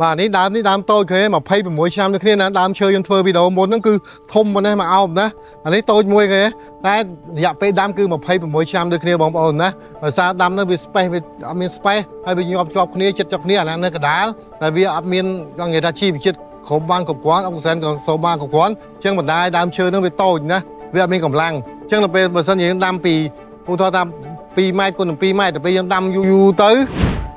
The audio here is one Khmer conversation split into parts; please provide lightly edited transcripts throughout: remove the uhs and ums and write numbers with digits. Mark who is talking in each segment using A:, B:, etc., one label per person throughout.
A: បាទនេះដើមតូចគេ26ឆ្នាំដូចគ្នាណាដើមឈើយើងធ្វើវីដេអូមុនហ្នឹងគឺធំប៉ុណ្ណេះមកអោបណាអានេះតូចមួយគេតែរយៈពេលដាំគឺ26ឆ្នាំដូចគ្នាបងប្អូនណាដោយសារដាំនៅវា space វាអត់មាន space ហើយវាញាប់ជាប់គ្នាចិត្តជាប់គ្នាអាហ្នឹងនៅកដាលតែវាអត់មានគាត់និយាយថាជីវជាតិគ្រប់បានគ្រប់គ្រាន់អុកស៊ីសែនក៏សូមបានគ្រប់គ្រាន់អញ្ចឹងបណ្ដាលដើមឈើហ្នឹងវាតូចណាវាអត់មានកម្លាំងអញ្ចឹងដល់ពេលបើសិនយើងដាំពីឧទាហរណ៍ថា2ម៉ែត្រគុណនឹង2ម៉ែត្រដល់ពេលយើងដាំយូរទៅ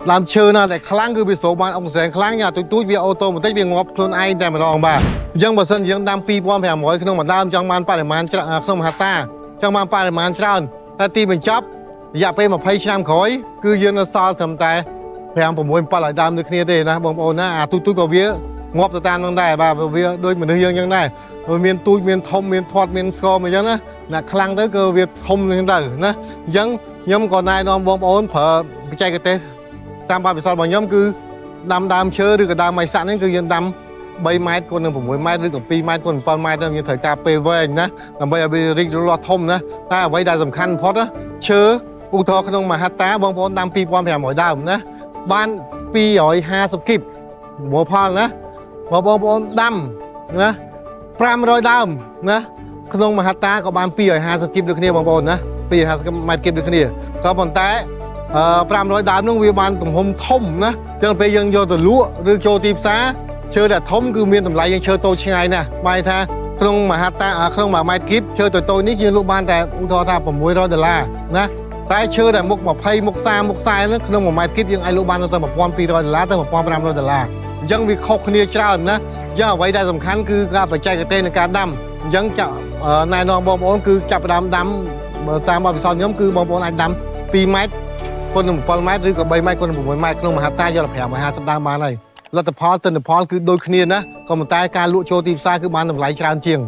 A: ដើមឈើណាដែលខ្លាំងគឺវាស្រូបបានអុកស៊ីសែនខ្លាំងញ៉ាទូចវាអូតូម៉ាទិកវាងាប់ខ្លួនឯងតែម្ដងបាទអញ្ចឹងបើសិនយើងដាំ2500ក្នុងមួយដើមចង់បានបរិមាណច្រើនក្នុងមហាតាចង់បានបរិមាណច្រើនតែទីបញ្ចប់រយៈពេល20ឆ្នាំក្រោយគឺយើងនៅសល់ត្រឹមតែ5 6 7ឲ្យដើមដូចគ្នាទេណាបងប្អូនណាអាទូចក៏វាងាប់ទៅតាមនឹងដែរបាទវាដូចមនុស្សយើងអញ្ចឹងដែរវាមានទូចមានធំមានធាត់មានស្គមអញ្ចឹងណាអ្នកខ្លាំងទៅក៏វាធំអញ្ចឹងទៅណាអញ្ចឹងខ្ញុំក៏ណែនាំបងប្អូនប្រើបច្ចេកទេសតាមបទពិសោធន៍របស់ខ្ញុំគឺដាំដើមឈើឬក៏ដើមម៉ៃសាក់នេះគឺយើងដាំ3ម៉ែត្រគុណនឹង6ម៉ែត្រឬក៏2ម៉ែត្រគុណ7ម៉ែត្រយើងត្រូវការពេលវែងណាដើម្បីឲ្យវារីករាស់ធំណាតែអ្វីដែលសំខាន់បំផុតណាឈើឧទាហរណ៍ក្នុងមហាតាបងប្អូនដាំ2500ដើមណាបាន250គីបមកផលណាបងប្អូនដាំណា500ដើមណាក្នុងមហាតាក៏បាន250គីបដូចគ្នាបងប្អូនណា250ម៉ែត្រគីបដូចគ្នាក៏ប៉ុន្តែ500ដើមនោះវាបានទំហំធំណាចឹងពេលយើងយកទៅលក់ឬចូលទីផ្សារឈើដែលធំគឺមានតម្លៃយើងឈើតូចឆ្ងាយណាស់បែរថាក្នុងមហាតាក្នុង1ម៉ែត្រគីបឈើតូចៗនេះយើងលក់បានតែឧទាហរណ៍ថា$600ណាតែឈើដែលមុខ20មុខ30មុខ40ហ្នឹងក្នុង1ម៉ែត្រគីបយើងអាចលក់បានទៅ$1200ទៅ$1500អញ្ចឹងវាខុសគ្នាច្រើនណាអញ្ចឹងអ្វីដែលសំខាន់គឺការបច្ចេកទេសនៃការដាំអញ្ចឹងណែនាំបងប្អូនគឺចាប់ផ្ដើមដាំតាមបទពិសោធន៍ខ្ញុំគឺបងប្អូនអាចដាំ2ម៉ែត្រគុណនឹង7ម៉ែត្រឬក៏3ម៉ែត្រគុណនឹង6ម៉ែត្រក្នុងមហាតាយកទៅ550ដើមបានហើយលទ្ធផលទិន្នផលគឺដូចគ្នាណាក៏ប៉ុន្តែការលក់ចូលទីផ្សារគឺបានតម្លៃច្រើនជាង